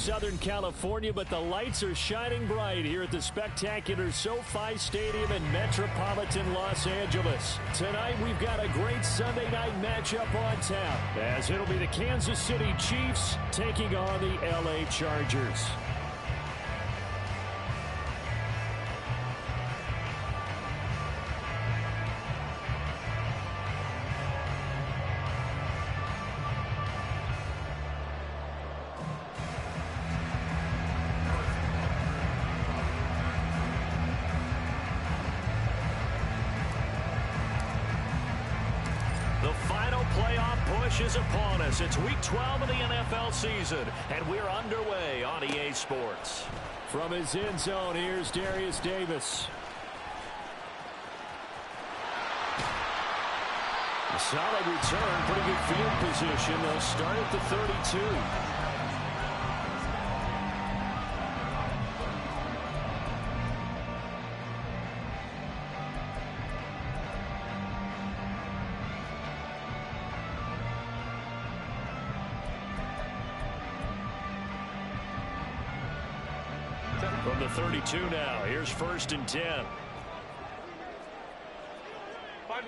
Southern California, but the lights are shining bright here at the spectacular SoFi Stadium in metropolitan Los Angeles. Tonight, we've got a great Sunday night matchup on tap, as it'll be the Kansas City Chiefs taking on the LA Chargers. Is upon us. It's week 12 of the NFL season, and we're underway on EA Sports. From his end zone, here's Darius Davis. A solid return, pretty good field position. They'll start at the 32. From the 32 now, here's 1st and 10. 5-9.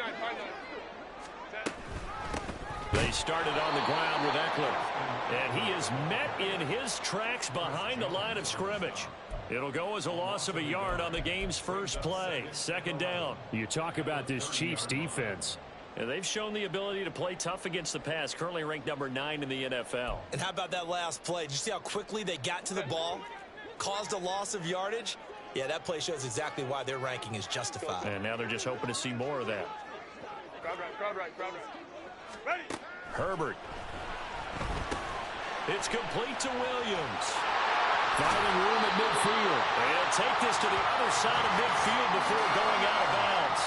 They started on the ground with Eckler, and he is met in his tracks behind the line of scrimmage. It'll go as a loss of a yard on the game's first play. 2nd down. You talk about this Chiefs defense. And they've shown the ability to play tough against the pass, currently ranked number 9 in the NFL. And how about that last play? Did you see how quickly they got to the ball? Caused a loss of yardage? Yeah, that play shows exactly why their ranking is justified. And now they're just hoping to see more of that. Crowd right. Ready. Herbert. It's complete to Williams. Finding room at midfield. They'll take this to the other side of midfield before going out of bounds.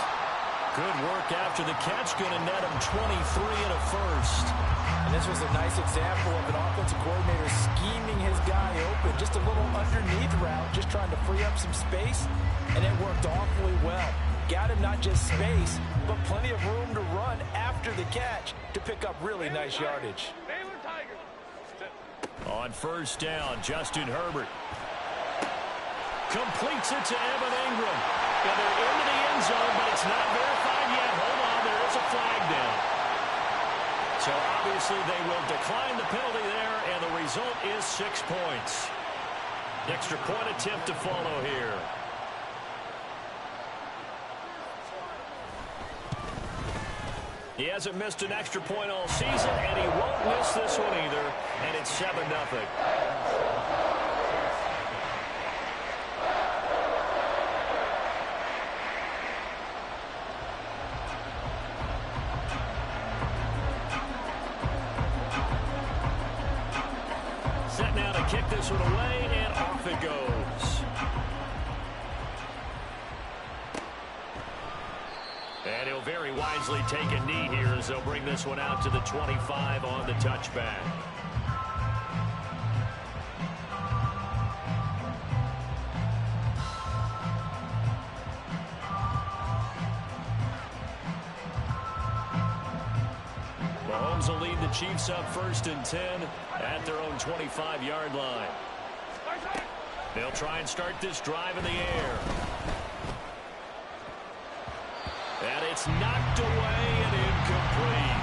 Good work after the catch. Going to net him 23 and a first. And this was a nice example of an offensive coordinator scheming his guy open. Just a little underneath route, just trying to free up some space, and it worked awfully well. Got him not just space, but plenty of room to run after the catch to pick up really nice yardage. On 1st down, Justin Herbert completes it to Evan Ingram. And they're into the end zone, but it's not verified yet. Hold on, there is a flag down. So obviously they will decline the penalty there, and the result is 6 points. Extra point attempt to follow here. He hasn't missed an extra point all season, and he won't miss this one either, and it's 7-0. Set now to kick this one away, and off it goes. And he'll very wisely take a knee here as they'll bring this one out to the 25 on the touchback. Mahomes will lead the Chiefs up 1st and 10 at their own 25-yard line. They'll try and start this drive in the air. And it's knocked away and incomplete.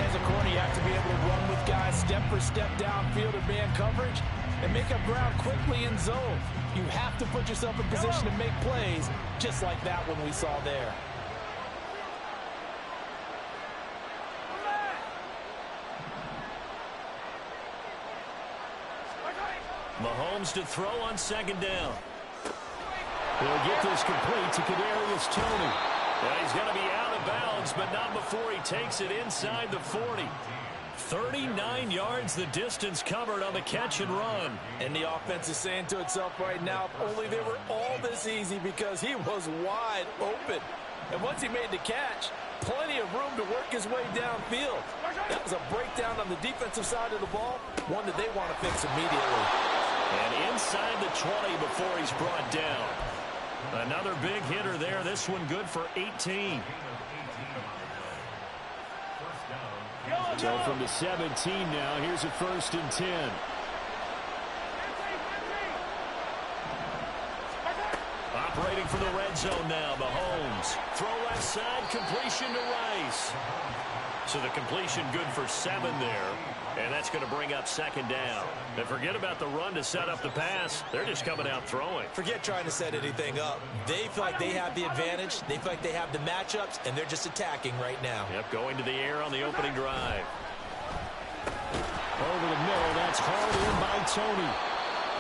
As a corner, you have to be able to run with guys step for step downfield in man coverage and make up ground quickly in zone. You have to put yourself in position to make plays, just like that one we saw there. Mahomes to throw on 2nd down. He'll get this complete to Kadarius Toney. Well, he's going to be out of bounds, but not before he takes it inside the 40. 39 yards the distance covered on the catch and run. And the offense is saying to itself right now, if only they were all this easy, because he was wide open. And once he made the catch, plenty of room to work his way downfield. That was a breakdown on the defensive side of the ball, one that they want to fix immediately. And inside the 20 before he's brought down. Another big hitter there. This one good for 18. So from the 17 now, here's a 1st and 10. going for the red zone now. Mahomes. Throw left side. Completion to Rice. So the completion good for 7 there. And that's going to bring up 2nd down. And forget about the run to set up the pass. They're just coming out throwing. Forget trying to set anything up. They feel like they have the advantage. They feel like they have the matchups, and they're just attacking right now. Yep, going to the air on the opening drive. Over the middle, that's hauled in by Tony.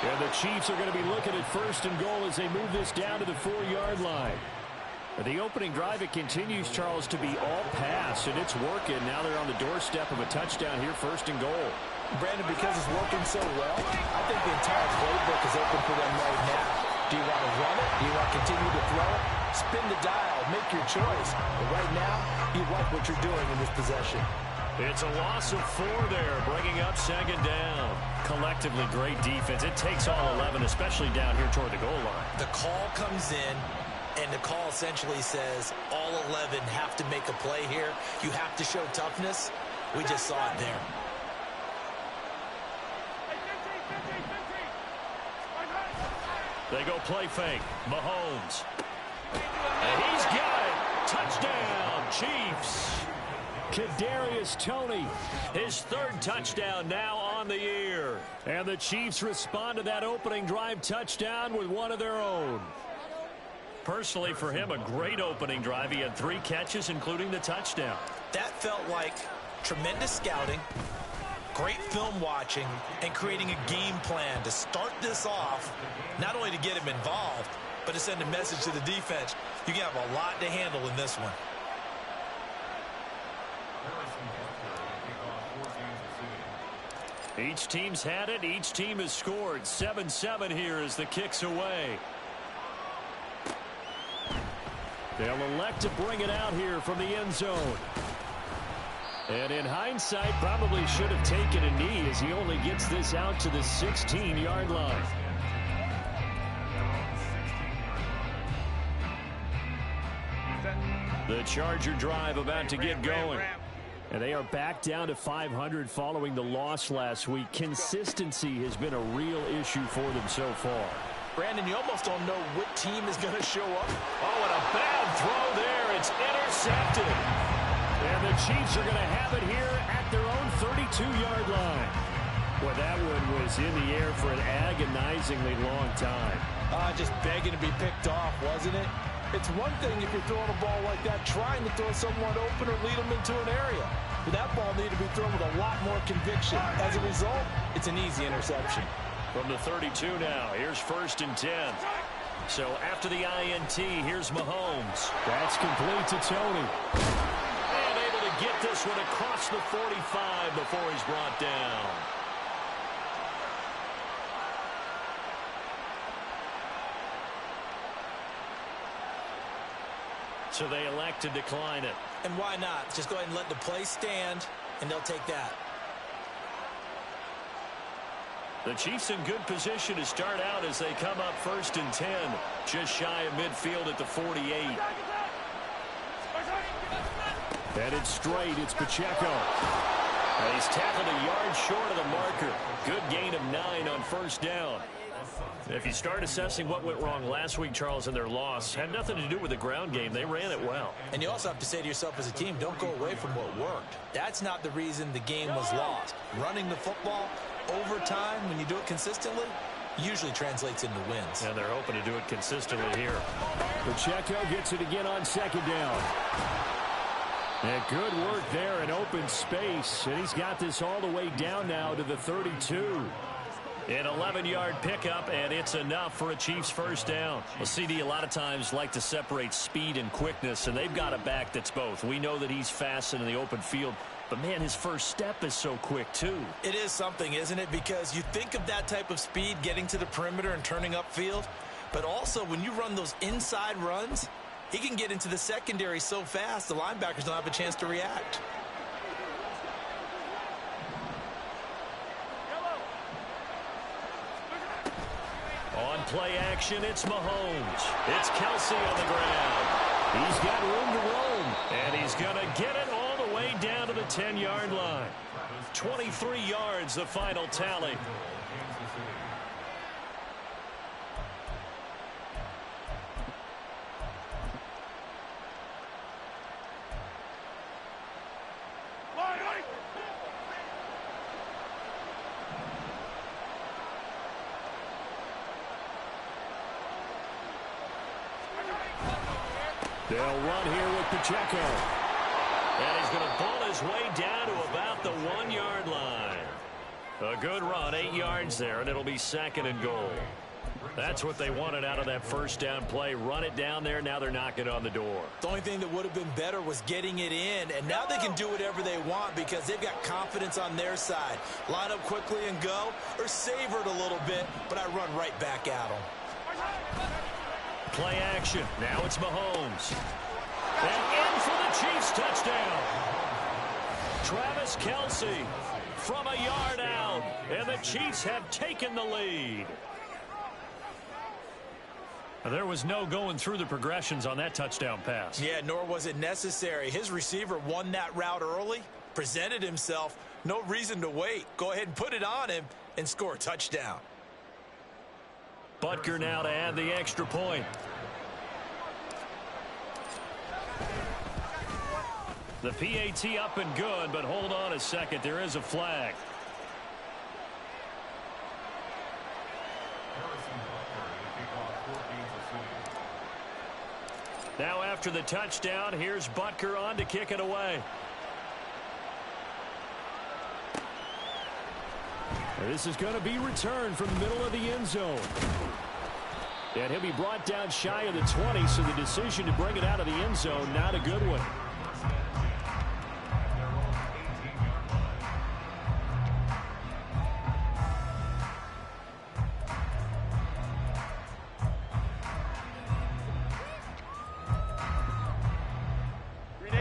And the Chiefs are going to be looking at 1st and goal as they move this down to the 4-yard line. The opening drive, it continues, Charles, to be all pass, and it's working. Now they're on the doorstep of a touchdown here, 1st and goal. Brandon, because it's working so well, I think the entire playbook is open for them right now. Do you want to run it? Do you want to continue to throw it? Spin the dial. Make your choice. But right now, you like what you're doing in this possession. It's a loss of 4 there, bringing up 2nd down. Collectively, great defense. It takes all 11, especially down here toward the goal line. The call comes in, and the call essentially says all 11 have to make a play here. You have to show toughness. We just saw it there. They go play fake. Mahomes. And he's got it. Touchdown, Chiefs. Kadarius Toney. His 3rd touchdown now on the year. And the Chiefs respond to that opening drive touchdown with one of their own. Personally, for him, a great opening drive. He had 3 catches, including the touchdown. That felt like tremendous scouting, great film watching, and creating a game plan to start this off, not only to get him involved, but to send a message to the defense. You can have a lot to handle in this one. Each team's had it. Each team has scored. 7-7 here as the kick's away. They'll elect to bring it out here from the end zone. And in hindsight, probably should have taken a knee as he only gets this out to the 16-yard line. The Charger drive about to get going. And they are back down to 500 following the loss last week. Consistency has been a real issue for them so far. Brandon, you almost don't know what team is going to show up. Oh, and a bad throw there. It's intercepted. And the Chiefs are going to have it here at their own 32-yard line. Well, that one was in the air for an agonizingly long time. Just begging to be picked off, wasn't it? It's one thing if you're throwing a ball like that, trying to throw someone open or lead them into an area. But that ball needed to be thrown with a lot more conviction. As a result, it's an easy interception. From the 32 now, here's 1st and 10. So after the INT, here's Mahomes. That's complete to Tony. And able to get this one across the 45 before he's brought down. So they elect to decline it. And why not? Just go ahead and let the play stand, and they'll take that. The Chiefs in good position to start out as they come up 1st and 10. Just shy of midfield at the 48. Headed straight, it's Pacheco. And he's tackled a yard short of the marker. Good gain of 9 on 1st down. If you start assessing what went wrong last week, Charles, in their loss, had nothing to do with the ground game. They ran it well. And you also have to say to yourself as a team, don't go away from what worked. That's not the reason the game was lost. Running the football over time, when you do it consistently, usually translates into wins. And they're hoping to do it consistently here. Pacheco gets it again on 2nd down. And good work there in open space. And he's got this all the way down now to the 32. An 11-yard pickup, and it's enough for a Chiefs 1st down. Well, CD a lot of times like to separate speed and quickness, and they've got a back that's both. We know that he's fast in the open field, but, man, his first step is so quick, too. It is something, isn't it? Because you think of that type of speed getting to the perimeter and turning upfield, but also when you run those inside runs, he can get into the secondary so fast the linebackers don't have a chance to react. On play action, it's Mahomes. It's Kelsey on the ground. He's got room to roam, and he's going to get it all the way down to the 10-yard line. 23 yards, the final tally. They'll run here with Pacheco. And he's going to pull his way down to about the 1-yard line. A good run, 8 yards there, and it'll be 2nd and goal. That's what they wanted out of that first down play. Run it down there. Now they're knocking on the door. The only thing that would have been better was getting it in, and now they can do whatever they want because they've got confidence on their side. Line up quickly and go, or savor it a little bit, but I run right back at them. Play action. Now it's Mahomes. And in for the Chiefs touchdown. Travis Kelce from a yard out, and the Chiefs have taken the lead. There was no going through the progressions on that touchdown pass. Yeah, nor was it necessary. His receiver won that route early, presented himself, no reason to wait. Go ahead and put it on him and score a touchdown. Butker now to add the extra point. The PAT up and good, but hold on a second. There is a flag. Now after the touchdown, here's Butker on to kick it away. This is going to be returned from the middle of the end zone. And he'll be brought down shy of the 20, so the decision to bring it out of the end zone, not a good one.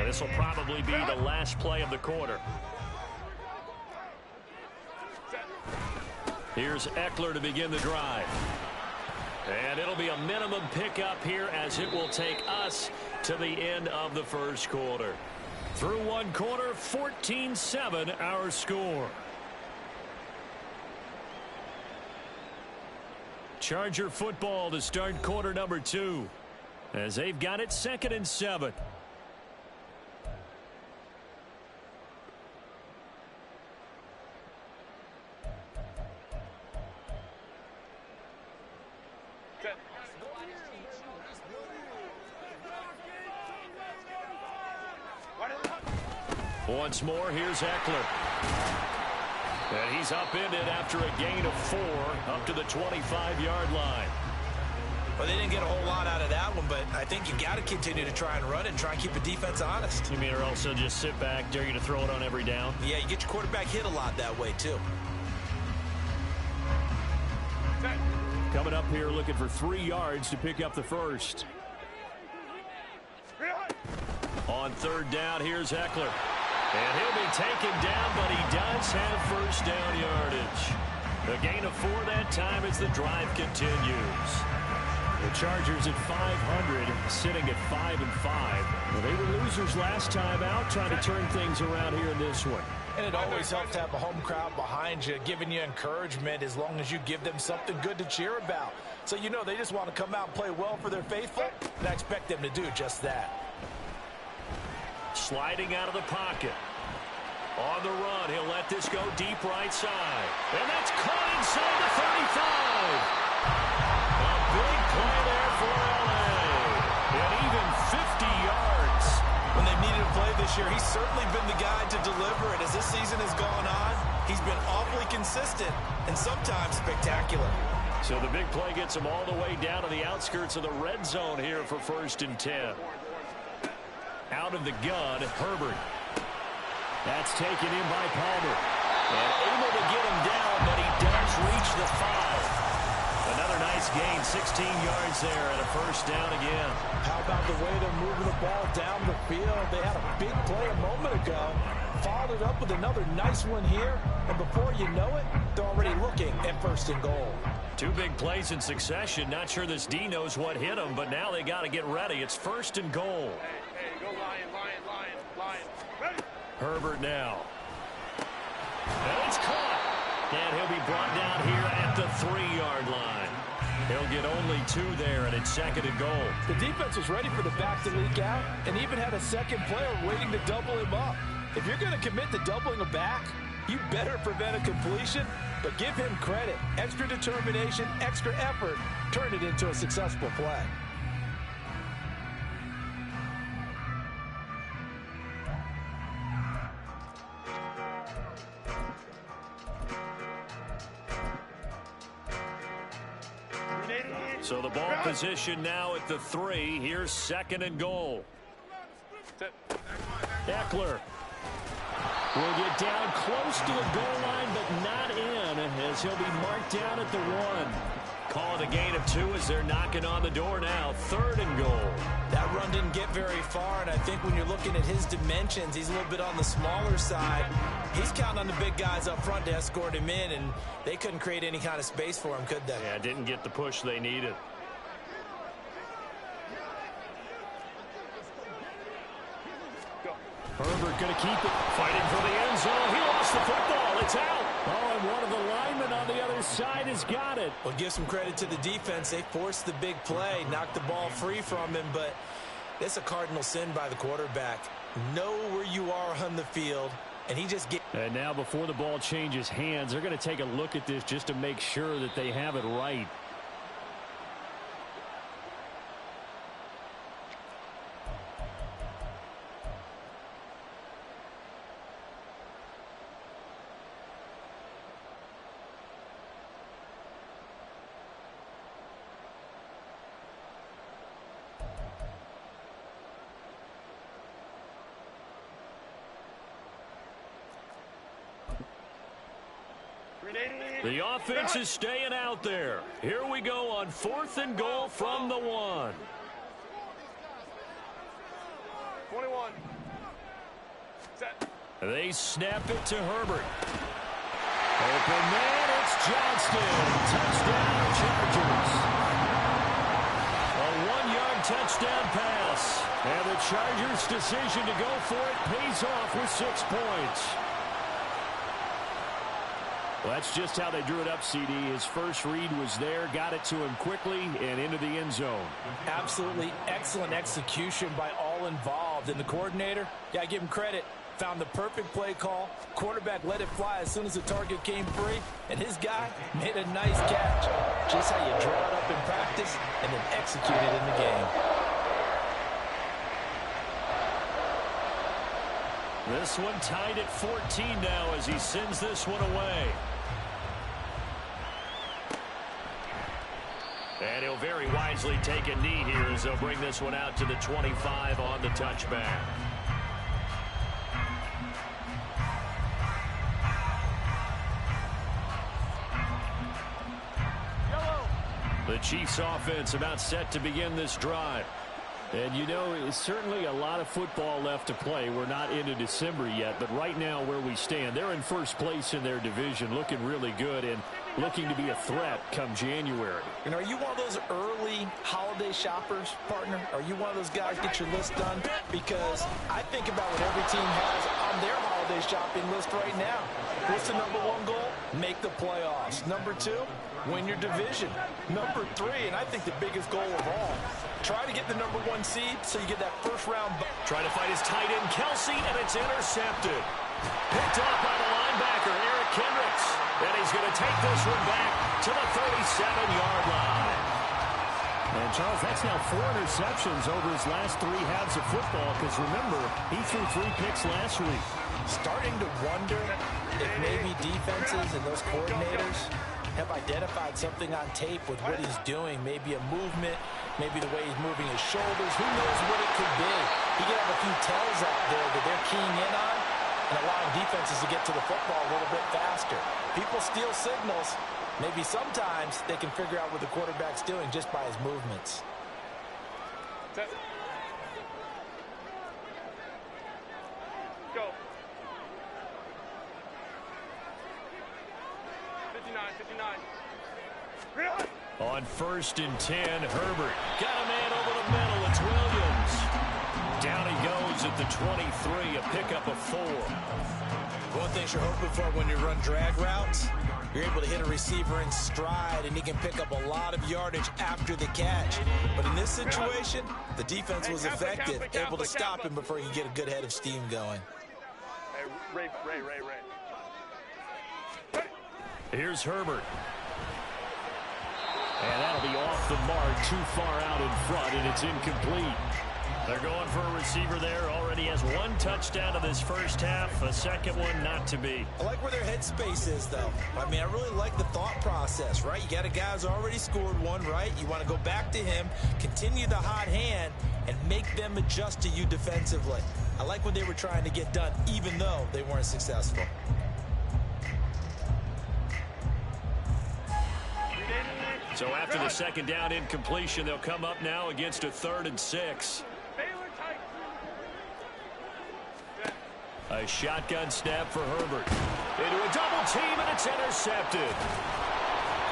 This will probably be the last play of the quarter. Here's Eckler to begin the drive. And it'll be a minimum pickup here as it will take us to the end of the first quarter. Through one quarter, 14-7 our score. Charger football to start quarter number 2 as they've got it 2nd and 7. Once more, here's Eckler. And he's upended after a gain of 4 up to the 25-yard line. Well, they didn't get a whole lot out of that one, but I think you got to continue to try and run it and try and keep the defense honest. You mean or also just sit back, dare you to throw it on every down? Yeah, you get your quarterback hit a lot that way, too. Coming up here looking for 3 yards to pick up the first. On 3rd down, here's Eckler. And he'll be taken down, but he does have first down yardage. A gain of 4 that time as the drive continues. The Chargers at 500, sitting at 5-5. Well, they were losers last time out, trying to turn things around here in this one. And it always helps to have a home crowd behind you, giving you encouragement as long as you give them something good to cheer about. So you know they just want to come out and play well for their faithful, and I expect them to do just that. Sliding out of the pocket. On the run, he'll let this go deep right side. And that's caught inside the 35. A big play there for L.A. And even 50 yards. When they've needed a play this year, he's certainly been the guy to deliver it. As this season has gone on, he's been awfully consistent and sometimes spectacular. So the big play gets him all the way down to the outskirts of the red zone here for 1st and 10. Out of the gun, Herbert. That's taken in by Palmer. And able to get him down, but he does reach the 5. Another nice gain, 16 yards there, and a first down again. How about the way they're moving the ball down the field? They had a big play a moment ago. Followed it up with another nice one here. And before you know it, they're already looking at 1st and goal. 2 big plays in succession. Not sure this D knows what hit him, but now they got to get ready. It's 1st and goal. Hey, go Lion. Ready? Herbert now. And it's caught. And he'll be brought down here at the 3-yard line. He'll get only 2 there, and it's 2nd and goal. The defense was ready for the back to leak out and even had a second player waiting to double him up. If you're going to commit to doubling a back, you better prevent a completion, but give him credit. Extra determination, extra effort, turn it into a successful play. So the ball position now at the 3. Here's 2nd and goal. Eckler will get down close to the goal line, but not in, as he'll be marked down at the 1. Call it a gain of 2 as they're knocking on the door now. 3rd and goal. That run didn't get very far, and I think when you're looking at his dimensions, he's a little bit on the smaller side. He's counting on the big guys up front to escort him in, and they couldn't create any kind of space for him, could they? Yeah, didn't get the push they needed. Herbert going to keep it. Fighting for the end zone. He lost the football. It's out. Oh, and one of the linemen on the other side has got it. Well, give some credit to the defense. They forced the big play, knocked the ball free from him, but it's a cardinal sin by the quarterback. Know where you are on the field, and he just gets. And now before the ball changes hands, they're going to take a look at this just to make sure that they have it right. The offense is staying out there. Here we go on 4th and goal from the 1. 21. Set. They snap it to Herbert. Open man, it's Johnston. Touchdown, Chargers. A 1-yard touchdown pass. And the Chargers' decision to go for it pays off with 6 points. Well, that's just how they drew it up, CD. His first read was there, got it to him quickly, and into the end zone. Absolutely excellent execution by all involved. And the coordinator, yeah, I give him credit, found the perfect play call. Quarterback let it fly as soon as the target came free, and his guy made a nice catch. Just how you draw it up in practice and then execute it in the game. This one tied at 14 now as he sends this one away. And he'll very wisely take a knee here as they'll bring this one out to the 25 on the touchback. The Chiefs offense about set to begin this drive. And, you know, it's certainly a lot of football left to play. We're not into December yet, but right now where we stand, they're in first place in their division, looking really good and looking to be a threat come January. And are you one of those early holiday shoppers, partner? Are you one of those guys get your list done? Because I think about what every team has on their holiday shopping list right now. What's the number 1 goal? Make the playoffs. Number 2, win your division. Number 3, and I think the biggest goal of all, try to get the number 1 seed so you get that first round. Trying to fight his tight end, Kelsey, and it's intercepted. Picked off by the linebacker, Eric Kendricks. And he's going to take this one back to the 37-yard line. And, Charles, that's now 4 interceptions over his last 3 halves of football because, remember, he threw 3 picks last week. Starting to wonder if maybe defenses and those coordinators have identified something on tape with what he's doing. Maybe a movement, maybe the way he's moving his shoulders. Who knows what it could be? He could have a few tells out there that they're keying in on and allowing defenses to get to the football a little bit faster. People steal signals. Maybe sometimes they can figure out what the quarterback's doing just by his movements. Set. Go. 59. On 1st and 10, Herbert got a man over the middle. It's Williams. Down he goes at the 23, a pickup of 4. One thing you're hoping for when you run drag routes, you're able to hit a receiver in stride, and he can pick up a lot of yardage after the catch. But in this situation, the defense was effective, able to stop him before he could get a good head of steam going. Hey, Ray. Here's Herbert. And that'll be off the mark, too far out in front, and it's incomplete. They're going for a receiver there. Already has one touchdown in this first half. A second one not to be. I like where their headspace is, though. I mean, I really like the thought process, right? You got a guy who's already scored one, right? You want to go back to him, continue the hot hand, and make them adjust to you defensively. I like what they were trying to get done, even though they weren't successful. So after the second down incompletion, they'll come up now against a 3rd and 6. A shotgun snap for Herbert. Into a double team, and it's intercepted.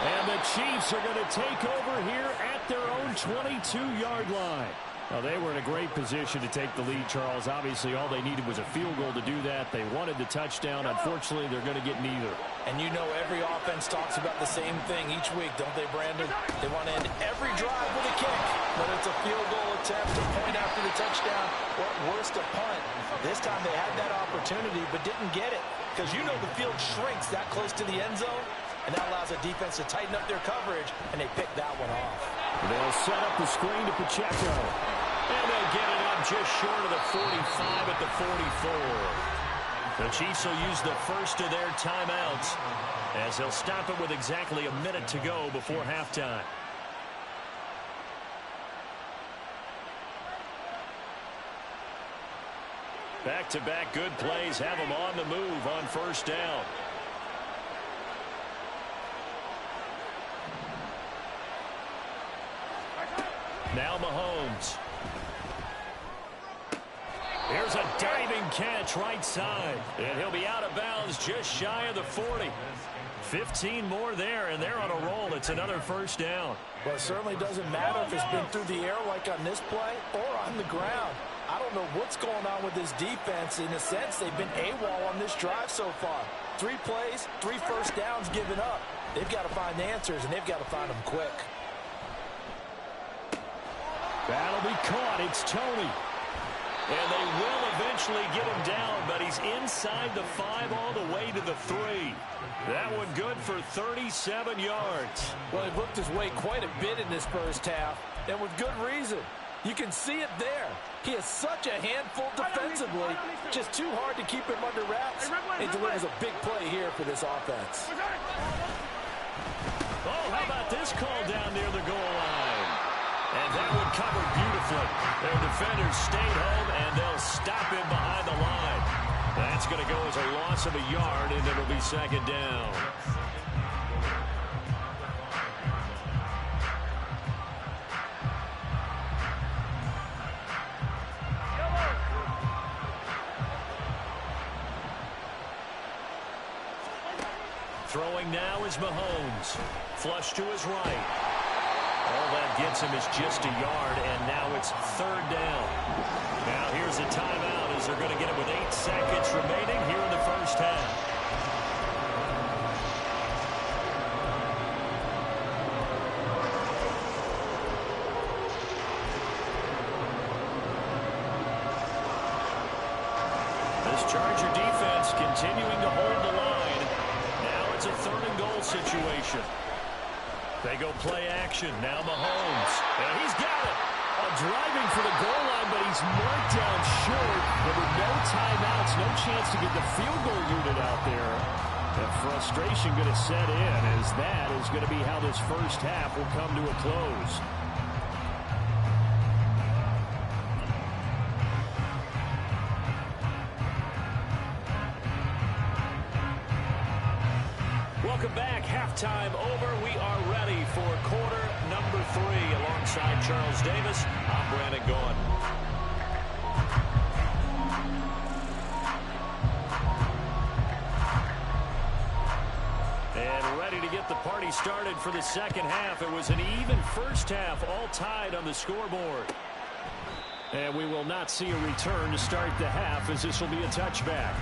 And the Chiefs are going to take over here at their own 22-yard line. Well, they were in a great position to take the lead, Charles. Obviously, all they needed was a field goal to do that. They wanted the touchdown. Unfortunately, they're going to get neither. And you know every offense talks about the same thing each week, don't they, Brandon? They want to end every drive with a kick, whether it's a field goal attempt, a point after the touchdown, or at worst, a punt. This time they had that opportunity but didn't get it, because you know the field shrinks that close to the end zone, and that allows the defense to tighten up their coverage, and they pick that one off. They'll set up the screen to Pacheco. And they'll get it up just short of the 45 at the 44. The Chiefs will use the first of their timeouts as they'll stop it with exactly a minute to go before halftime. Back-to-back good plays have them on the move on first down. Now Mahomes. Here's a diving catch right side. And he'll be out of bounds just shy of the 40. 15 more there, and they're on a roll. It's another first down. Well, it certainly doesn't matter if it's been through the air like on this play or on the ground. I don't know what's going on with this defense. In a sense, they've been AWOL on this drive so far. 3 plays, 3 first downs given up. They've got to find answers, and they've got to find them quick. That'll be caught. It's Tony. And they will eventually get him down, but he's inside the 5 all the way to the 3. That one good for 37 yards. Well, he looked his way quite a bit in this first half, and with good reason. You can see it there. He is such a handful defensively, just too hard to keep him under wraps. He delivers a big play here for this offense. Oh, how about this call down near the goal line? And that one covered beautifully. Their defenders stayed home, and they'll stop him behind the line. That's going to go as a loss of a yard, and it'll be second down. Throwing now is Mahomes. Flush to his right. All that gets him is just a yard, and now it's third down. Now here's a timeout as they're going to get it with 8 seconds remaining here in the first half. This Charger defense continuing to hold the line. Now it's a 3rd and goal situation. They go play action. Now Mahomes. And he's got it. Driving for the goal line, but he's marked down short. There were no timeouts, no chance to get the field goal unit out there. The frustration going to set in as that is going to be how this first half will come to a close. Welcome back. Halftime over. We are ready for quarter number 3. Alongside Charles Davis, I'm Brandon Gaughan. And ready to get the party started for the second half. It was an even first half, all tied on the scoreboard. And we will not see a return to start the half, as this will be a touchback.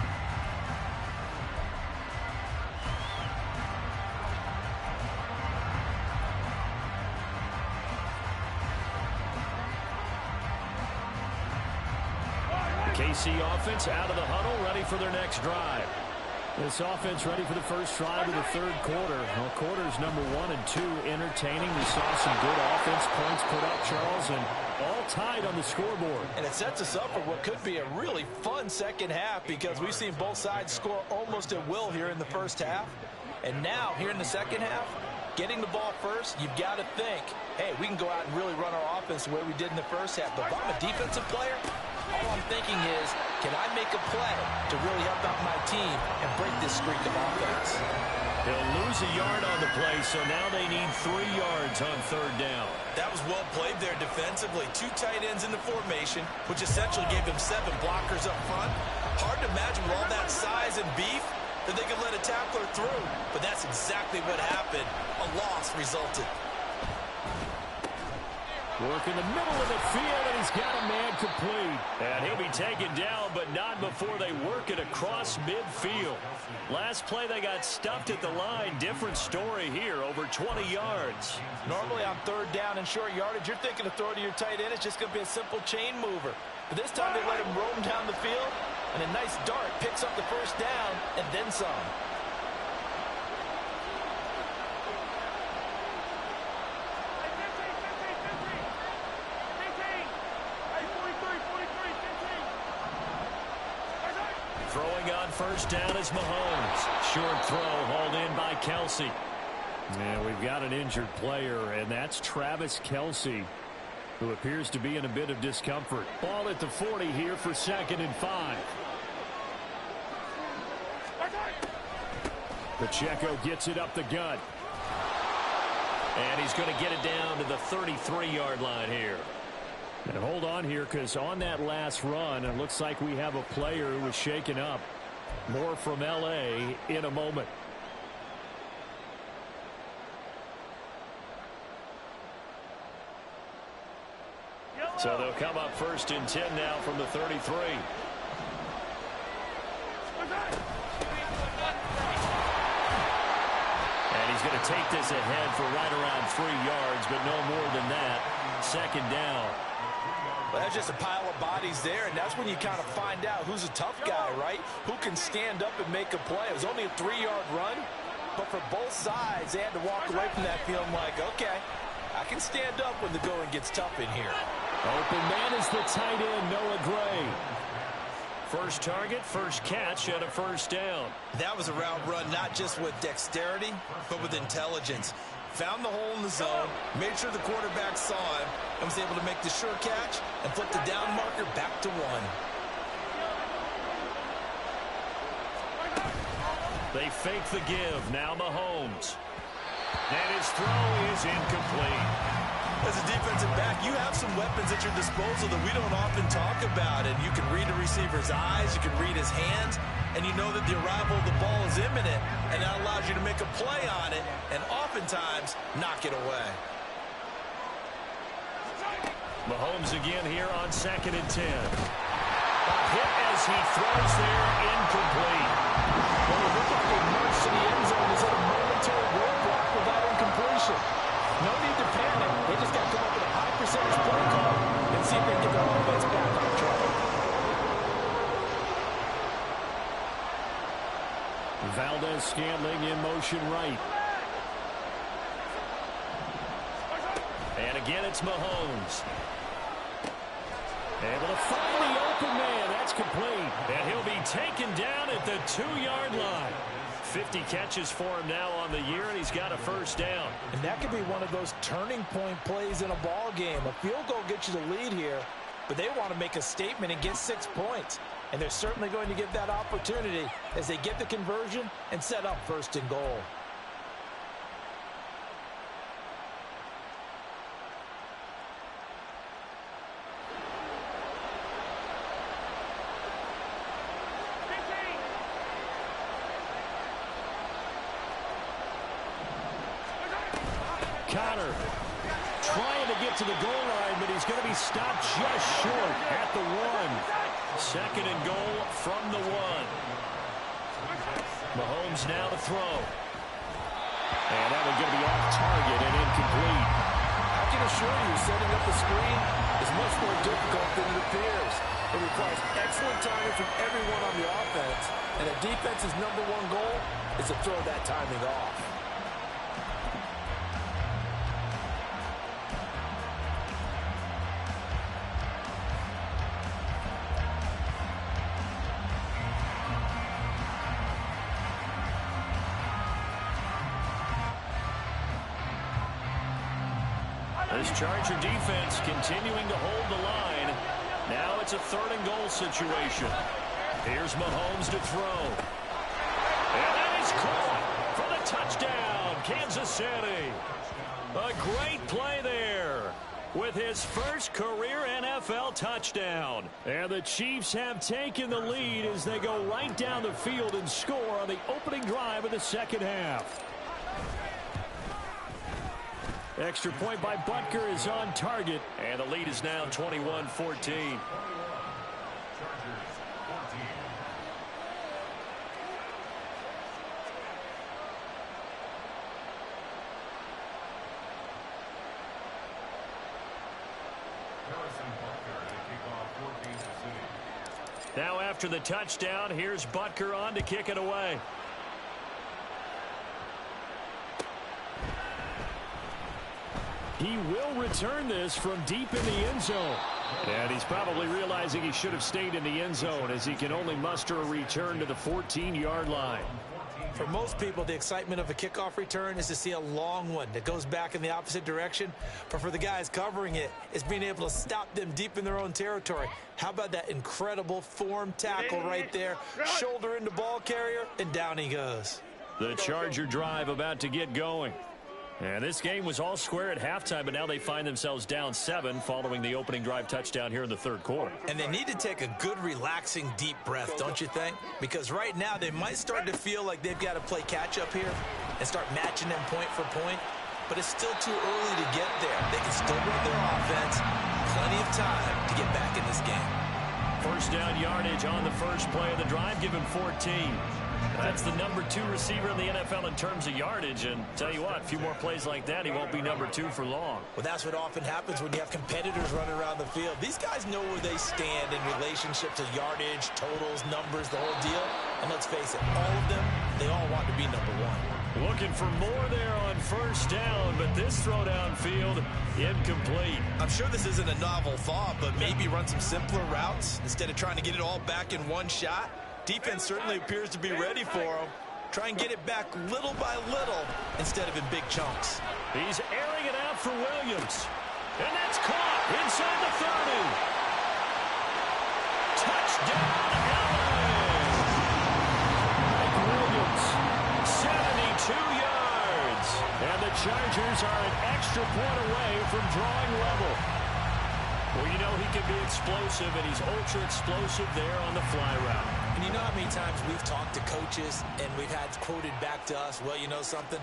KC offense out of the huddle, ready for their next drive. This offense ready for the first drive of the third quarter. Well, quarters number 1 and 2 entertaining. We saw some good offense points put up, Charles, and all tied on the scoreboard. And it sets us up for what could be a really fun second half because we've seen both sides score almost at will here in the first half. And now, here in the second half, getting the ball first, you've got to think, hey, we can go out and really run our offense the way we did in the first half. But if I'm a defensive player, all I'm thinking is, can I make a play to really help out my team and break this streak of offense? They'll lose a yard on the play, so now they need 3 yards on third down. That was well played there defensively. 2 tight ends in the formation, which essentially gave them 7 blockers up front. Hard to imagine with all that size and beef that they could let a tackler through. But that's exactly what happened. A loss resulted. Work in the middle of the field, and he's got a man complete. And he'll be taken down, but not before they work it across midfield. Last play, they got stuffed at the line. Different story here, over 20 yards. Normally on third down and short yardage, you're thinking of throw to your tight end. It's just going to be a simple chain mover. But this time they let him roam down the field, and a nice dart picks up the first down and then some. Throwing on first down is Mahomes. Short throw hauled in by Kelce. Yeah, we've got an injured player, and that's Travis Kelce, who appears to be in a bit of discomfort. Ball at the 40 here for 2nd and 5. Pacheco gets it up the gut. And he's going to get it down to the 33-yard line here. And hold on here, because on that last run, it looks like we have a player who was shaken up. More from L.A. in a moment. So they'll come up 1st and 10 now from the 33. And he's going to take this ahead for right around 3 yards, but no more than that. 2nd down. Well, that's just a pile of bodies there, and that's when you kind of find out who's a tough guy, right? Who can stand up and make a play. It was only a 3-yard run, but for both sides, they had to walk away from that feeling like, okay, I can stand up when the going gets tough in here. Open man is the tight end, Noah Gray. First target, first catch, and a first down. That was a route run not just with dexterity, but with intelligence. Found the hole in the zone, made sure the quarterback saw him, and was able to make the sure catch and flip the down marker back to 1. They fake the give. Now Mahomes. And his throw is incomplete. As a defensive back, you have some weapons at your disposal that we don't often talk about. And you can read a receiver's eyes, you can read his hands, and you know that the arrival of the ball is imminent. And that allows you to make a play on it and oftentimes knock it away. Mahomes again here on 2nd and 10. A hit as he throws there, incomplete. Well, it looked like they marched to the end zone. Is it a momentary roadblock without incompletion? No need to panic. They just got to come up with a high percentage play call and see if they can get their offense back on track. Valdez-Scantling in motion right. And again, it's Mahomes. Able to find the open man. That's complete. And he'll be taken down at the 2-yard line. 50 catches for him now on the year, and he's got a first down. And that could be one of those turning point plays in a ball game. A field goal gets you the lead here, but they want to make a statement and get 6 points. And they're certainly going to give that opportunity as they get the conversion and set up 1st and goal. Connor trying to get to the goal line, but he's going to be stopped just short at the 1. 2nd and goal from the 1. Mahomes now to throw. And that one's going to be off target and incomplete. I can assure you, setting up the screen is much more difficult than it appears. It requires excellent timing from everyone on the offense, and the defense's #1 goal is to throw that timing off. This Charger defense continuing to hold the line. Now it's a 3rd and goal situation. Here's Mahomes to throw. And that is caught for the touchdown, Kansas City. A great play there with his first career NFL touchdown. And the Chiefs have taken the lead as they go right down the field and score on the opening drive of the second half. Extra point by Butker is on target, and the lead is now 21-14. Now after the touchdown, here's Butker on to kick it away. He will return this from deep in the end zone. And he's probably realizing he should have stayed in the end zone as he can only muster a return to the 14-yard line. For most people, the excitement of a kickoff return is to see a long one that goes back in the opposite direction. But for the guys covering it, it's being able to stop them deep in their own territory. How about that incredible form tackle right there? Shoulder into ball carrier, and down he goes. The Charger drive about to get going. And this game was all square at halftime, but now they find themselves down 7 following the opening drive touchdown here in the 3rd quarter. And they need to take a good, relaxing, deep breath, don't you think? Because right now they might start to feel like they've got to play catch-up here and start matching them point for point. But it's still too early to get there. They can still run their offense. Plenty of time to get back in this game. First down yardage on the first play of the drive. Give him 14. That's the #2 receiver in the NFL in terms of yardage. And tell you what, a few more plays like that, he won't be #2 for long. Well, that's what often happens when you have competitors running around the field. These guys know where they stand in relationship to yardage, totals, numbers, the whole deal. And let's face it, all of them, they all want to be #1. Looking for more there on first down, but this throw downfield incomplete. I'm sure this isn't a novel thought, but maybe run some simpler routes instead of trying to get it all back in one shot. Defense certainly appears to be ready for him. Try and get it back little by little instead of in big chunks. He's airing it out for Williams. And that's caught inside the 30. Touchdown, LA! Williams, 72 yards. And the Chargers are an extra point away from drawing level. Well, you know he can be explosive, and he's ultra explosive there on the fly route. And you know how many times we've talked to coaches and we've had quoted back to us, well, you know something?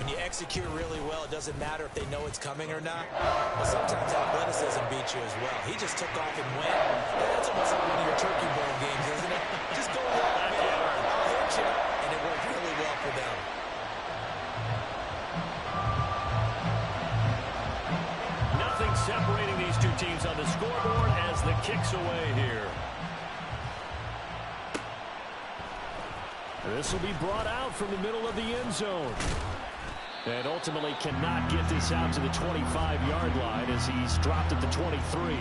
When you execute really well, it doesn't matter if they know it's coming or not. Well, sometimes athleticism beats you as well. He just took off and went. That's almost like one of your turkey bowl games, isn't it? Just go along, man. I'll hit you. And it worked really well for them. Nothing separating these two teams on the scoreboard as the kick's away here. This will be brought out from the middle of the end zone. And ultimately cannot get this out to the 25-yard line as he's dropped at the 23.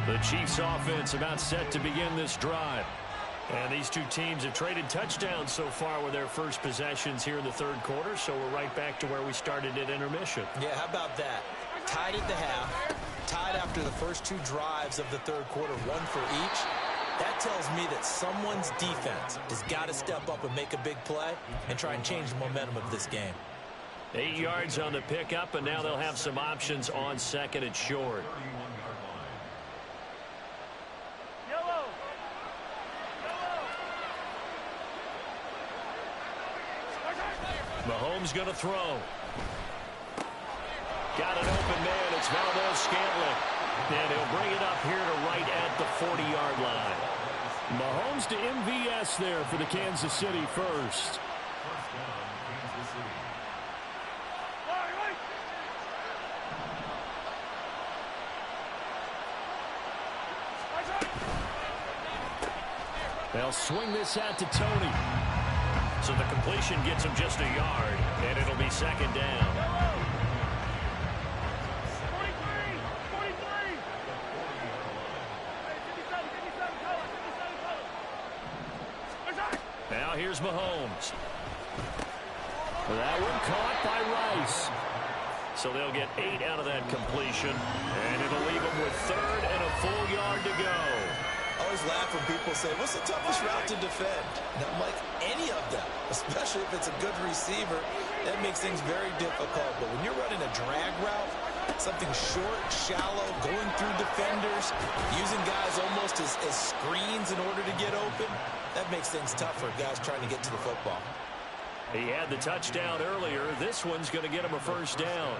The Chiefs offense about set to begin this drive. And these two teams have traded touchdowns so far with their first possessions here in the 3rd quarter, so we're right back to where we started at intermission. Yeah, how about that? Tied at the half, tied after the first 2 drives of the 3rd quarter, 1 for each. That tells me that someone's defense has got to step up and make a big play and try and change the momentum of this game. 8 yards on the pickup, and now they'll have some options on 2nd and short. Mahomes going to throw. Got an open man. It's Valdez Scantling. And he'll bring it up here to right at the 40-yard line. Mahomes to MVS there for the Kansas City first. They'll swing this out to Tony. So the completion gets him just a yard, and it'll be second down. Now here's Mahomes. That one caught by Rice. So they'll get 8 out of that completion, and it'll leave them with third and a full yard to go. I always laugh when people say, what's the toughest route to defend? And I'm like, any of them, especially if it's a good receiver. That makes things very difficult. But when you're running a drag route, something short, shallow, going through defenders, using guys almost as screens in order to get open, that makes things tough for guys trying to get to the football. He had the touchdown earlier. This one's going to get him a first down.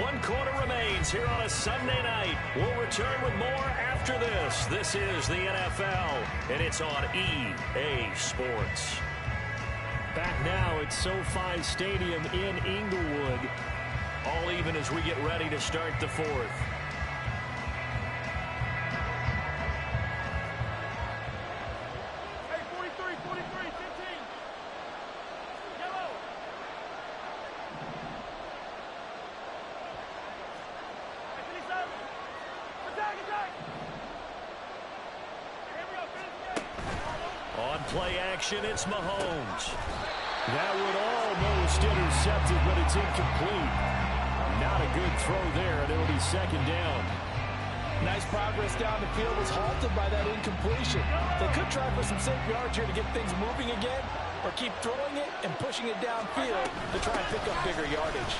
One quarter remains here on a Sunday night. We'll return with more after this. This is the NFL, and it's on EA Sports. Back now at SoFi Stadium in Inglewood. All even as we get ready to start the fourth. Hey, 43, 15. Yellow. Hey, 57. Attack. Here we go, finish the game. On play action, it's Mahomes. That would almost intercept it, but it's incomplete. Not a good throw there, and it'll be second down. Nice progress down the field was halted by that incompletion. They could try for some safe yards here to get things moving again, or keep throwing it and pushing it downfield to try and pick up bigger yardage.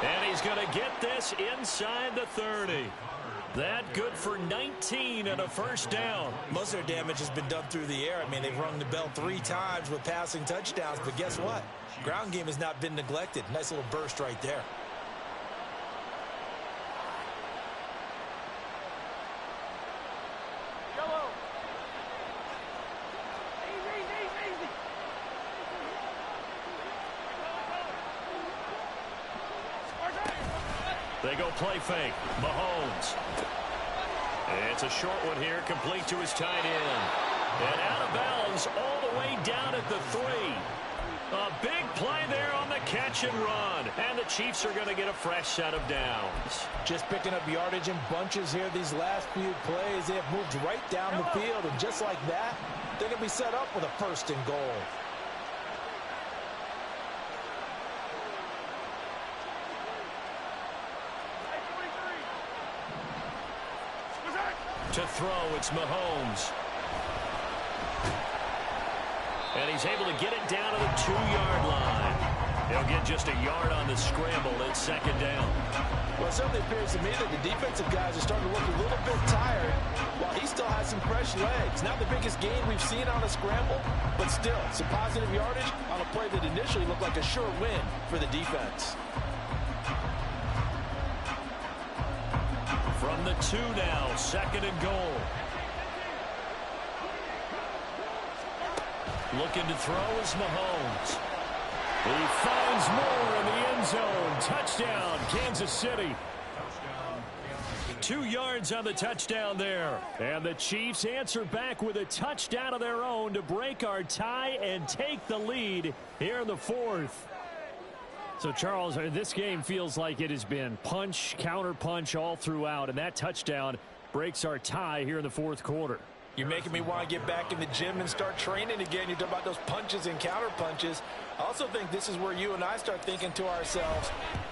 And he's going to get this inside the 30. That good for 19 and a first down. Most of their damage has been done through the air. I mean, they've rung the bell 3 times with passing touchdowns, but guess what? Ground game has not been neglected. Nice little burst right there. Yellow. Easy. They go play fake. Mahomes. It's a short one here, complete to his tight end. And out of bounds all the way down at the 3. A big play there on the catch and run. And the Chiefs are going to get a fresh set of downs. Just picking up yardage in bunches here these last few plays. They have moved right down the field, and just like that, they're going to be set up with a first and goal. To throw, it's Mahomes. And he's able to get it down to the 2-yard line. He'll get just a yard on the scramble. It's second down. Well, it certainly appears to me that the defensive guys are starting to look a little bit tired while he still has some fresh legs. Not the biggest gain we've seen on a scramble, but still some positive yardage on a play that initially looked like a sure win for the defense. From the 2 now, second and goal. Looking to throw is Mahomes. He finds more in the end zone. Touchdown, Kansas City. 2 yards on the touchdown there. And the Chiefs answer back with a touchdown of their own to break our tie and take the lead here in the fourth. So, Charles, this game feels like it has been punch, counter punch all throughout, and that touchdown breaks our tie here in the fourth quarter. You're making me want to get back in the gym and start training again. You talk about those punches and counter punches. I also think this is where you and I start thinking to ourselves,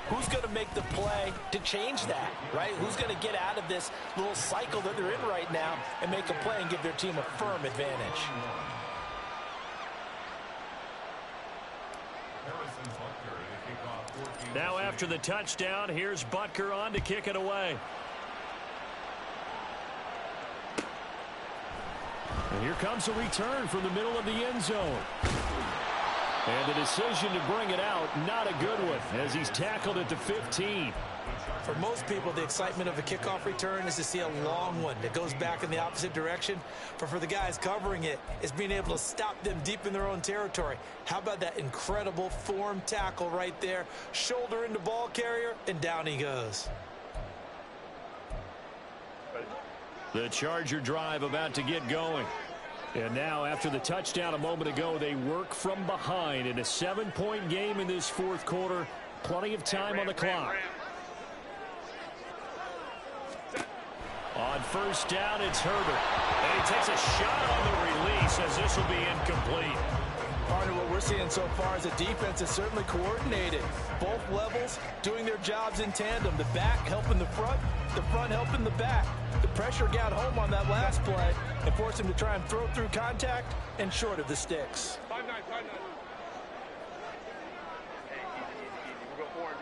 who's going to make the play to change that, right? Who's going to get out of this little cycle that they're in right now and make a play and give their team a firm advantage? Now after the touchdown, here's Butker on to kick it away. And here comes a return from the middle of the end zone. And the decision to bring it out, not a good one, as he's tackled at the 15. For most people, the excitement of a kickoff return is to see a long one that goes back in the opposite direction. But for the guys covering it, it's being able to stop them deep in their own territory. How about that incredible form tackle right there? Shoulder into ball carrier, and down he goes. The Charger drive about to get going. And now, after the touchdown a moment ago, they work from behind in a 7-point game in this fourth quarter. Plenty of time on the clock. On first down, it's Herbert. And he takes a shot on the release as this will be incomplete. Partner, what we're seeing so far is the defense is certainly coordinated. Both levels doing their jobs in tandem. The back helping the front helping the back. The pressure got home on that last play and forced him to try and throw through contact and short of the sticks. 5-9, 5-9. We'll go orange.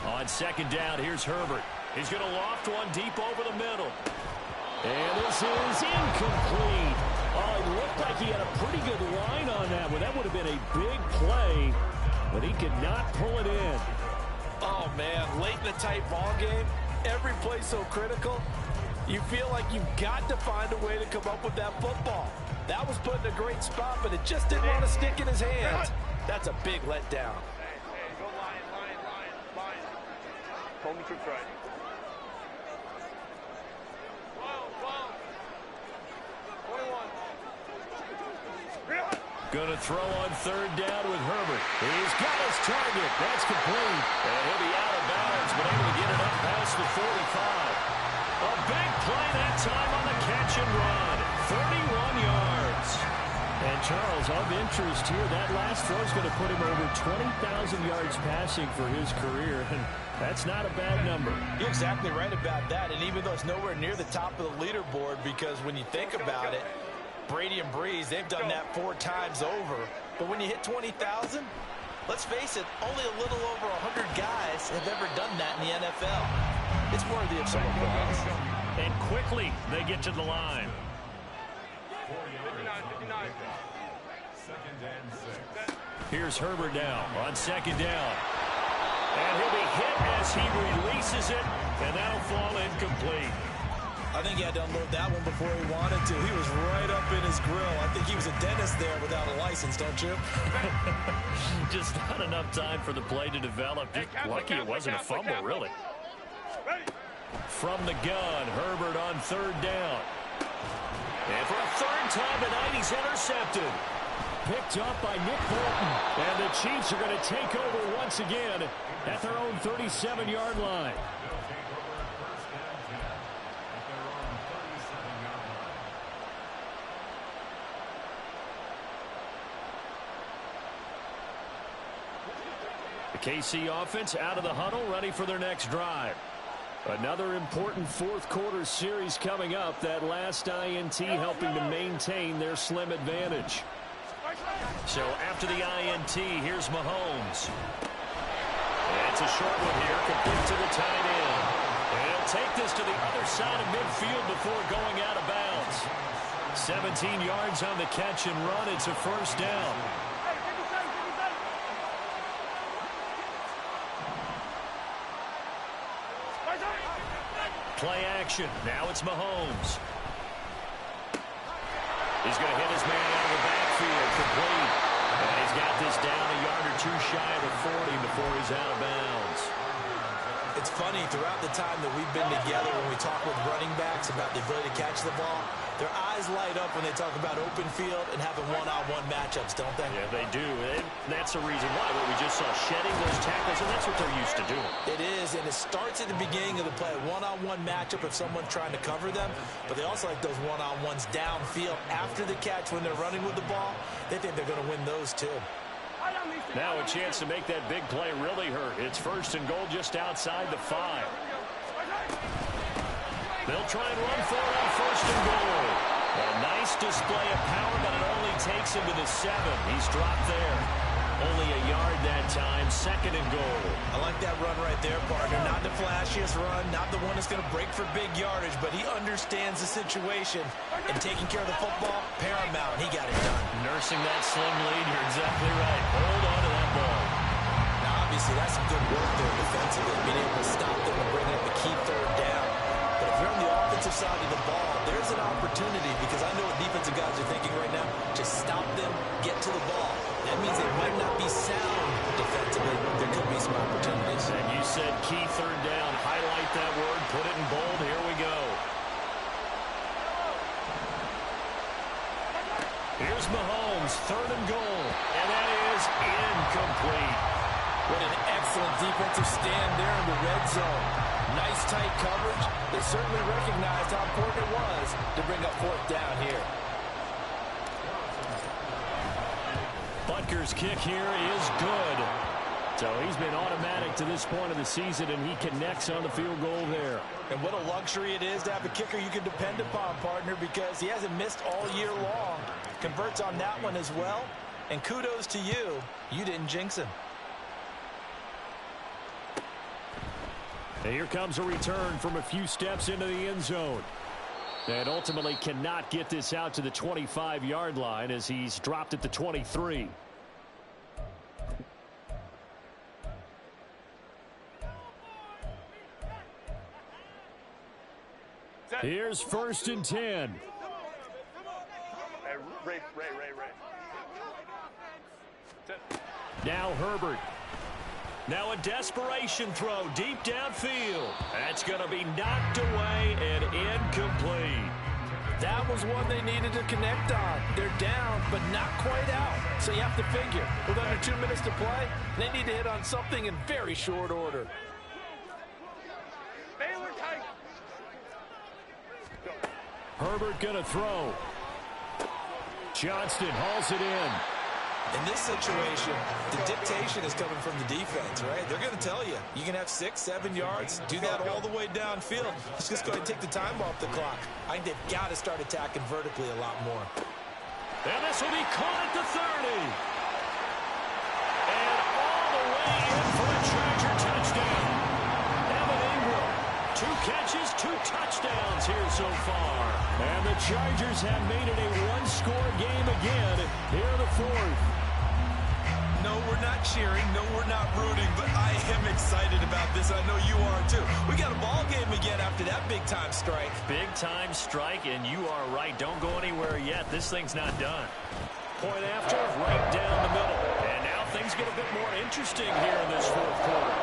On second down, here's Herbert. He's going to loft one deep over the middle. And this is incomplete. Oh, it looked like he had a pretty good line on that one. That would have been a big play, but he could not pull it in. Oh, man, late in a tight ball game, every play so critical, you feel like you've got to find a way to come up with that football. That was put in a great spot, but it just didn't want to stick in his hands. That's a big letdown. Hey, go line. Hold the troops right. Going to throw on third down with Herbert. He's got his target. That's complete. And he'll be out of bounds, but able to get it up past the 45. A big play that time on the catch and run. 31 yards. And Charles, of interest here, that last throw is going to put him over 20,000 yards passing for his career. And that's not a bad number. You're exactly right about that. And even though it's nowhere near the top of the leaderboard, because when you think about it, Brady and Breeze, they've done that 4 times over. But when you hit 20,000, let's face it, only a little over 100 guys have ever done that in the NFL. It's worthy of some applause. And quickly, they get to the line. 59. Here's Herbert now on second down. And he'll be hit as he releases it, and that'll fall incomplete. I think he had to unload that one before he wanted to. He was right up in his grill. I think he was a dentist there without a license, don't you? Just not enough time for the play to develop. Just lucky it wasn't a fumble, really. From the gun, Herbert on third down. And for a third time tonight, he's intercepted. Picked up by Nick Bolton. And the Chiefs are going to take over once again at their own 37-yard line. The KC offense out of the huddle, ready for their next drive. Another important fourth quarter series coming up. That last INT helping to maintain their slim advantage. So after the INT, here's Mahomes. And it's a short one here, complete to the tight end. And he'll take this to the other side of midfield before going out of bounds. 17 yards on the catch and run. It's a first down. Play action. Now it's Mahomes. He's going to hit his man out of the backfield. Complete. And he's got this down a yard or two shy of the 40 before he's out of bounds. It's funny, throughout the time that we've been together, when we talk with running backs about the ability to catch the ball, their eyes light up when they talk about open field and having one-on-one matchups, don't they? Yeah, they do. And that's the reason why. What we just saw, shedding those tackles, and that's what they're used to doing. It is, and it starts at the beginning of the play. One-on-one matchup if someone's trying to cover them, but they also like those one-on-ones downfield after the catch when they're running with the ball. They think they're going to win those, too. Now a chance to make that big play really hurt. It's first and goal just outside the 5. They'll try and run for it on first and goal. A nice display of power, but it only takes him to the 7. He's dropped there. Only a yard that time, 2nd and goal. I like that run right there, partner. Not the flashiest run, not the one that's going to break for big yardage, but he understands the situation, and taking care of the football, paramount. He got it done. Nursing that slim lead, you're exactly right. Hold on to that ball. Now, obviously, that's some good work there defensively, being able to stop them and bring up the key 3rd down. But if you're on the offensive side of the ball, there's an opportunity, because I know what defensive guys are thinking right now. Just stop them, get to the ball. That means they might not be sound defensively. There could be some opportunities. And you said key 3rd down. Highlight that word. Put it in bold. Here we go. Here's Mahomes. 3rd and goal. And that is incomplete. What an excellent defensive stand there in the red zone. Nice tight coverage. They certainly recognized how important it was to bring up 4th down here. Butker's kick here is good. So he's been automatic to this point of the season, and he connects on the field goal there. And what a luxury it is to have a kicker you can depend upon, partner, because he hasn't missed all year long. Converts on that one as well. And kudos to you. You didn't jinx him. And here comes a return from a few steps into the end zone. And ultimately cannot get this out to the 25-yard line as he's dropped at the 23. Here's 1st and 10. Hey, Ray. Now Herbert. Now a desperation throw deep downfield. That's going to be knocked away and incomplete. That was one they needed to connect on. They're down, but not quite out. So you have to figure, with under 2 minutes to play, they need to hit on something in very short order. Baylor tight. Herbert going to throw. Johnston hauls it in. In this situation, the dictation is coming from the defense, right? They're going to tell you, you can have 6, 7 yards, do that all the way downfield. Let's just go ahead and take the time off the clock. I think they've got to start attacking vertically a lot more. And this will be caught at the 30. And all the way in for a Charger touchdown. Evan Ingram, 2 catches, 2 touchdowns here so far. And the Chargers have made it a one-score game again here in the 4th. No, we're not cheering. No, we're not rooting, but I am excited about this. I know you are too. We got a ball game again after that big-time strike. Big-time strike, and you are right. Don't go anywhere yet. This thing's not done. Point after, right down the middle. And now things get a bit more interesting here in this 4th quarter.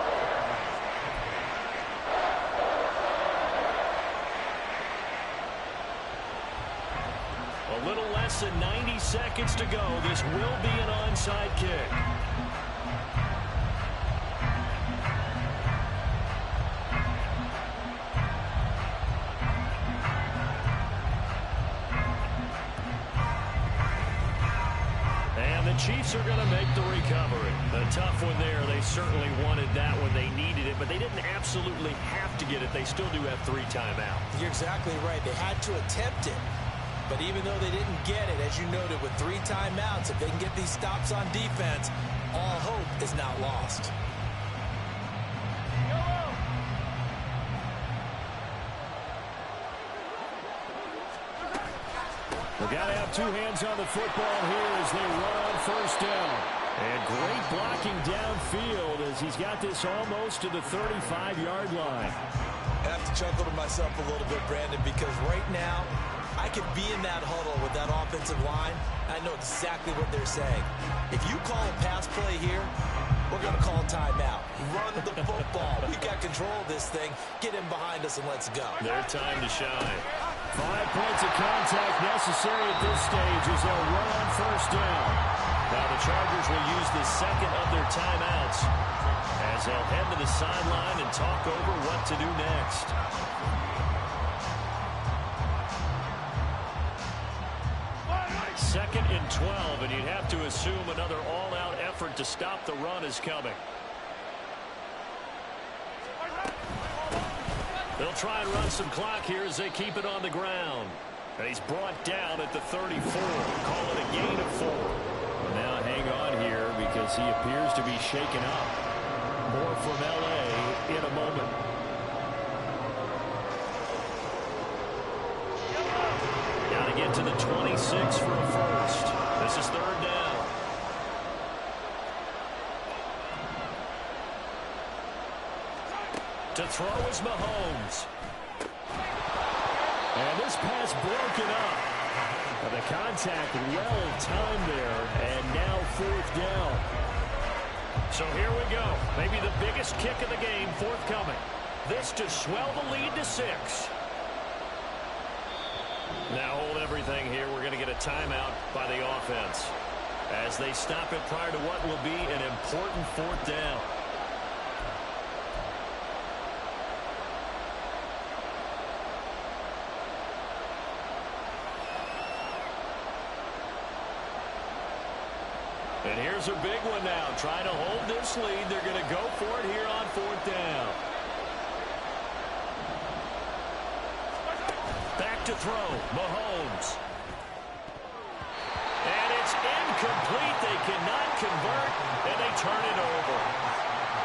A little less than 90 seconds to go. This will be an onside kick. And the Chiefs are going to make the recovery. A tough one there. They certainly wanted that when they needed it, but they didn't absolutely have to get it. They still do have 3 timeouts. You're exactly right. They had to attempt it. But even though they didn't get it, as you noted, with 3 timeouts, if they can get these stops on defense, all hope is not lost. We've got to have 2 hands on the football here as they run on 1st down. And great blocking downfield as he's got this almost to the 35-yard line. I have to chuckle to myself a little bit, Brandon, because right now, I could be in that huddle with that offensive line. I know exactly what they're saying. If you call a pass play here, we're going to call timeout. Run the football. We got control of this thing. Get in behind us and let's go. Their time to shine. 5 points of contact necessary at this stage as they'll run on 1st down. Now the Chargers will use the 2nd of their timeouts as they'll head to the sideline and talk over what to do next. Second and 12, and you'd have to assume another all-out effort to stop the run is coming. They'll try and run some clock here as they keep it on the ground. And he's brought down at the 34. Call it a gain of 4. Well, now hang on here because as he appears to be shaken up. More from L.A. in a moment. Got to get to the 26 for a first. This is third down. To throw is Mahomes. And this pass broken up. The contact well timed there, and now fourth down. So here we go. Maybe the biggest kick of the game forthcoming. This to swell the lead to 6. Now hold everything here. We're going to get a timeout by the offense as they stop it prior to what will be an important fourth down. And here's a big one now. Trying to hold this lead. They're going to go for it here on fourth down. Back to throw. Mahomes. And it's incomplete. They cannot convert, and they turn it over.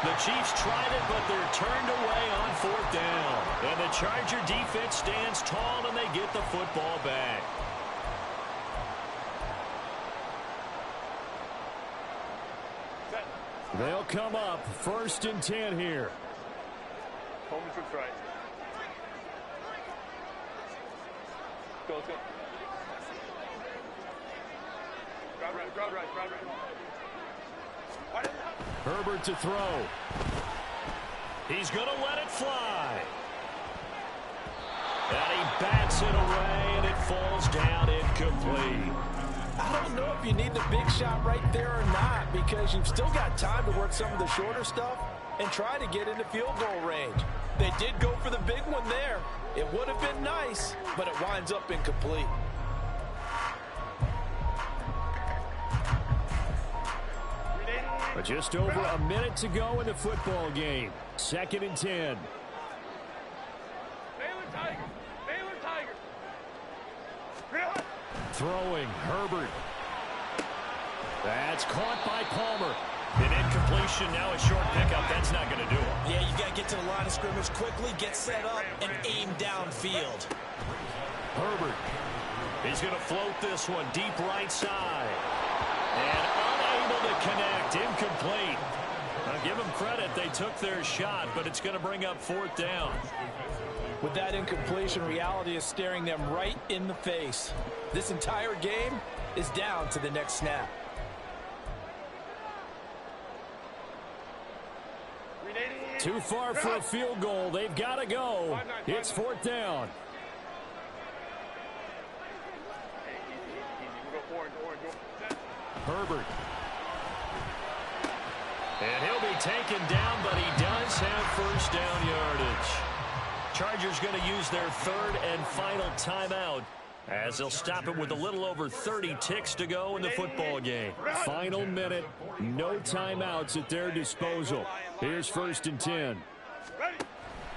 The Chiefs tried it, but they're turned away on fourth down. And the Charger defense stands tall, and they get the football back. They'll come up 1st and 10 here. Coleman trips right. Go, let's go. Grab right, grab right, grab right. Herbert to throw. He's going to let it fly. And he bats it away, and it falls down incomplete. I don't know if you need the big shot right there or not, because you've still got time to work some of the shorter stuff and try to get into field goal range. They did go for the big one there. It would have been nice, but it winds up incomplete. But just over a minute to go in the football game. 2nd and 10. Baylor Tiger! Baylor Tiger! Throwing, Herbert. That's caught by Palmer. An incompletion, now a short pickup. That's not going to do it. Yeah, you got to get to the line of scrimmage quickly, get set up, and aim downfield. Herbert. He's going to float this one deep right side. And unable to connect. Incomplete. I'll give them credit. They took their shot, but it's going to bring up fourth down. With that incompletion, reality is staring them right in the face. This entire game is down to the next snap. Too far for a field goal. They've got to go. It's fourth down. Herbert. And he'll be taken down, but he does have first down yardage. Chargers going to use their 3rd and final timeout as they'll stop it with a little over 30 ticks to go in the football game. Final minute, no timeouts at their disposal. Here's 1st and 10.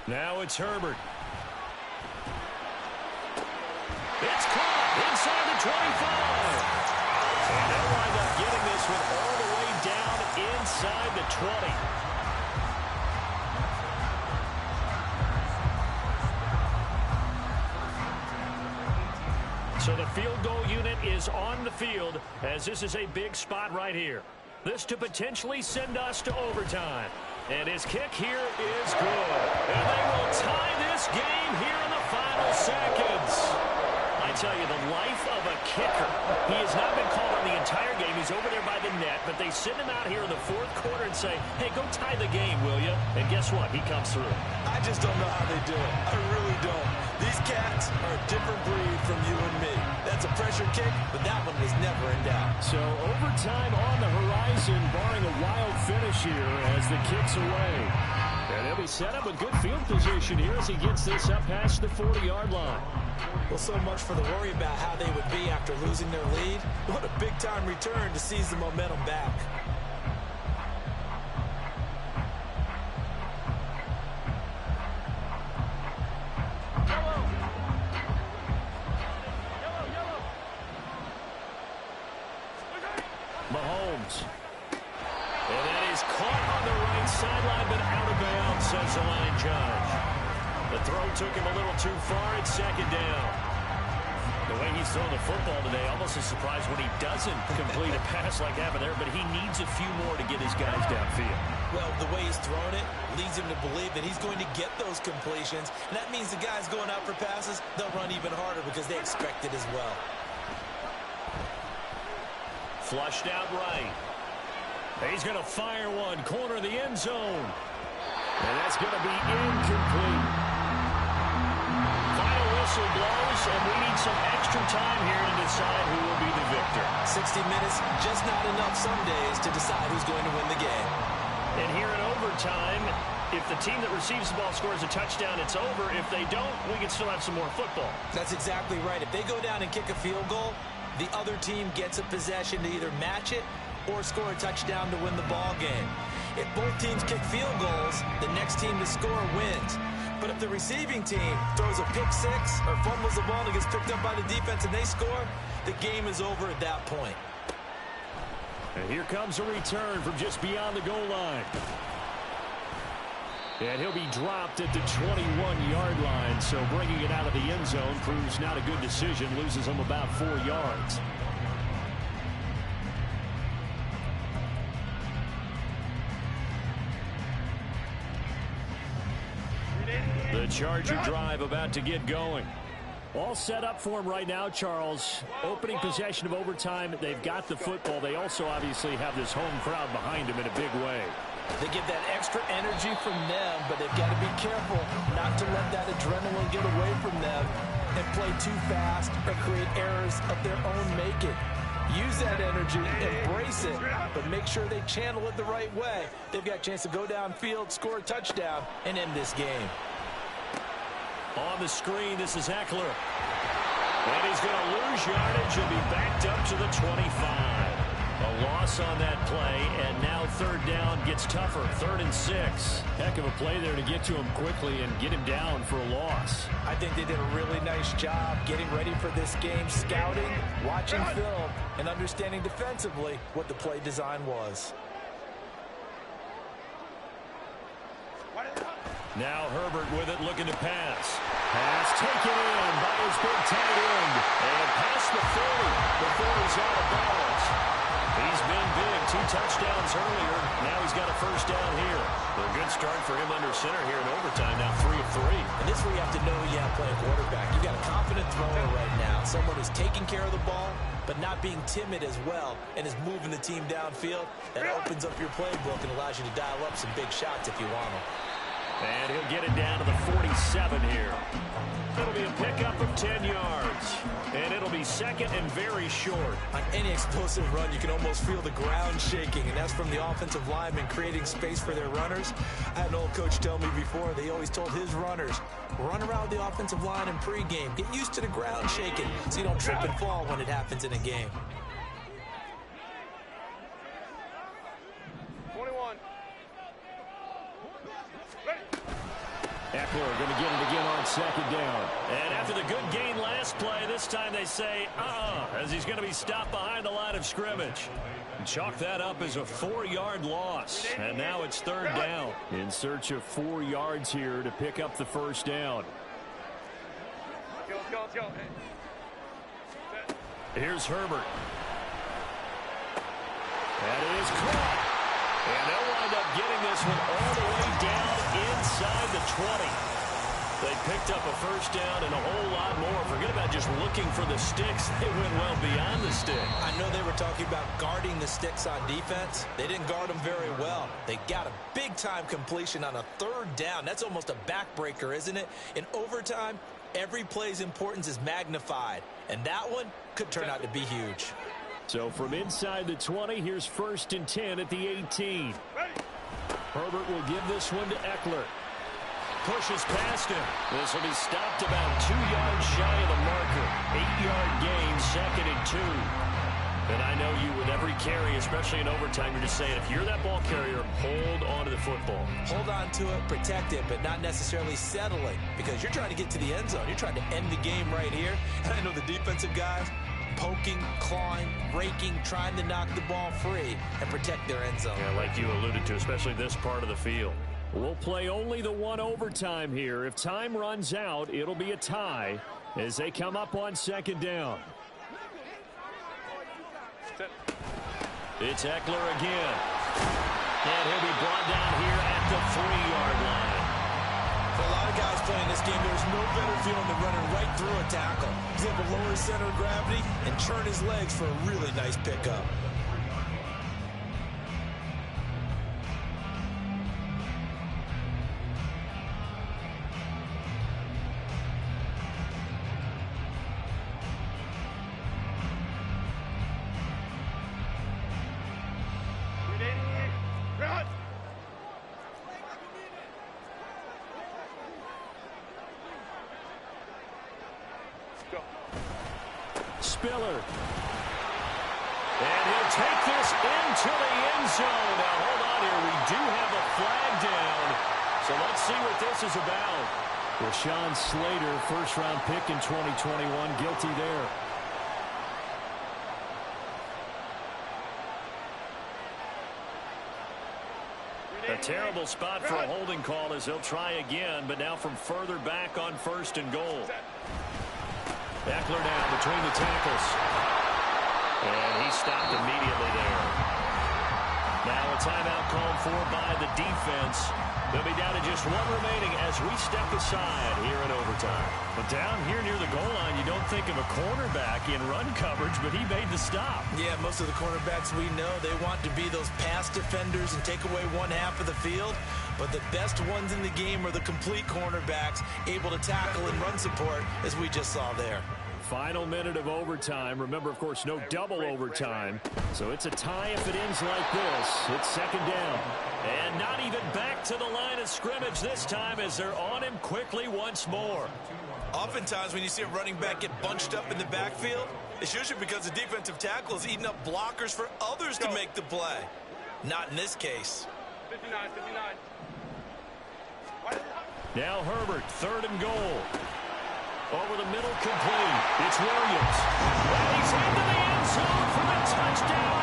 Now it's Herbert. It's caught inside the 25. And they'll wind up getting this one all the way down inside the 20. So the field goal unit is on the field as this is a big spot right here. This to potentially send us to overtime. And his kick here is good. And they will tie this game here in the final seconds. I tell you, the life of a kicker. He has not been called on the entire game. He's over there by the net, but they send him out here in the 4th quarter and say, hey, go tie the game, will you? And guess what? He comes through. I just don't know how they do it. I really don't. These cats are a different breed from you and me. That's a pressure kick, but that one was never in doubt. So overtime on the horizon, barring a wild finish here as the kick's away. And he'll be set up with good field position here as he gets this up past the 40-yard line. Well, so much for the worry about how they would be after losing their lead. What a big-time return to seize the momentum back. Mahomes. says the line judge. The throw took him a little too far. It's second down. The way he's throwing the football today, almost a surprise when he doesn't complete a pass like happened there, but he needs a few more to get his guys downfield. Well, the way he's throwing it leads him to believe that he's going to get those completions. And that means the guys going out for passes, they'll run even harder because they expect it as well. Flushed out right. He's going to fire one, corner of the end zone. And that's going to be incomplete. Final whistle blows, and we need some extra time here to decide who will be the victor. 60 minutes, just not enough some days to decide who's going to win the game. And here in overtime, if the team that receives the ball scores a touchdown, it's over. If they don't, we can still have some more football. That's exactly right. If they go down and kick a field goal, the other team gets a possession to either match it or score a touchdown to win the ball game. If both teams kick field goals, the next team to score wins. But if the receiving team throws a pick six or fumbles the ball and gets picked up by the defense and they score, the game is over at that point. And here comes a return from just beyond the goal line. And he'll be dropped at the 21-yard line, so bringing it out of the end zone proves not a good decision, loses him about 4 yards. The Charger drive about to get going. All set up for him right now, Charles. Opening possession of overtime. They've got the football. They also obviously have this home crowd behind them in a big way. They get that extra energy from them, but they've got to be careful not to let that adrenaline get away from them and play too fast or create errors of their own making. Use that energy, embrace it, but make sure they channel it the right way. They've got a chance to go downfield, score a touchdown, and end this game. On the screen, this is Eckler. And he's going to lose yardage and be backed up to the 25. A loss on that play, and now third down gets tougher. 3rd and 6. Heck of a play there to get to him quickly and get him down for a loss. I think they did a really nice job getting ready for this game, scouting, watching film, and understanding defensively what the play design was. Now Herbert with it, looking to pass. Pass taken in by his big tight end. And past the 30 before he's out of bounds. He's been big. 2 touchdowns earlier. Now he's got a first down here. A good start for him under center here in overtime. Now 3 of 3. And this is where you have to know you have playing quarterback. You've got a confident thrower right now. Someone who's taking care of the ball, but not being timid as well, and is moving the team downfield. That opens up your playbook and allows you to dial up some big shots if you want them. And he'll get it down to the 47 here. It'll be a pickup of 10 yards. And it'll be second and very short. On any explosive run, you can almost feel the ground shaking, and that's from the offensive linemen creating space for their runners. I had an old coach tell me before, they always told his runners, run around the offensive line in pregame. Get used to the ground shaking so you don't trip and fall when it happens in a game. 21. Eckler going to get it again on second down. And after the good gain last play, this time they say, as he's going to be stopped behind the line of scrimmage. And chalk that up as a 4-yard loss. And now it's 3rd down. In search of 4 yards here to pick up the first down. Let's go. Here's Herbert. That is caught. And they'll wind up getting this one all the way down inside the 20. They picked up a first down and a whole lot more. Forget about just looking for the sticks. They went well beyond the stick. I know they were talking about guarding the sticks on defense. They didn't guard them very well. They got a big-time completion on a 3rd down. That's almost a backbreaker, isn't it? In overtime, every play's importance is magnified. And that one could turn out to be huge. So from inside the 20, here's 1st and 10 at the 18. Herbert will give this one to Eckler. Pushes past him. This will be stopped about 2 yards shy of the marker. 8-yard gain, 2nd and 2. And I know you with every carry, especially in overtime, you're just saying, if you're that ball carrier, hold on to the football. Hold on to it, protect it, but not necessarily settling, because you're trying to get to the end zone. You're trying to end the game right here. And I know the defensive guys poking, clawing, raking, trying to knock the ball free and protect their end zone. Yeah, like you alluded to, especially this part of the field. We'll play only the one overtime here. If time runs out, it'll be a tie as they come up on second down. It's Eckler again. And he'll be brought down here at the 3-yard line. For a lot of guys playing this game, there's no better feeling than running right through a tackle. He's able to lower his center of gravity and churn his legs for a really nice pickup. Spiller. And he'll take this into the end zone. Now, hold on here. We do have a flag down. So let's see what this is about. Rashawn Slater, first-round pick in 2021, guilty there. A terrible spot for a holding call as they'll try again, but now from further back on 1st and goal. Eckler now between the tackles. And he stopped immediately there. Now a timeout called for by the defense. They'll be down to just one remaining as we step aside here in overtime. But down here near the goal line, you don't think of a cornerback in run coverage, but he made the stop. Yeah, most of the cornerbacks we know, they want to be those pass defenders and take away one half of the field. But the best ones in the game are the complete cornerbacks, able to tackle and run support, as we just saw there. Final minute of overtime. Remember, of course, no double overtime. So it's a tie if it ends like this. It's second down. And not even back to the line of scrimmage this time as they're on him quickly once more. Oftentimes when you see a running back get bunched up in the backfield, it's usually because the defensive tackle is eating up blockers for others to make the play. Not in this case. 59, 59. Now Herbert, 3rd and goal. Over the middle, complete. It's Williams. And he's into the end zone for the touchdown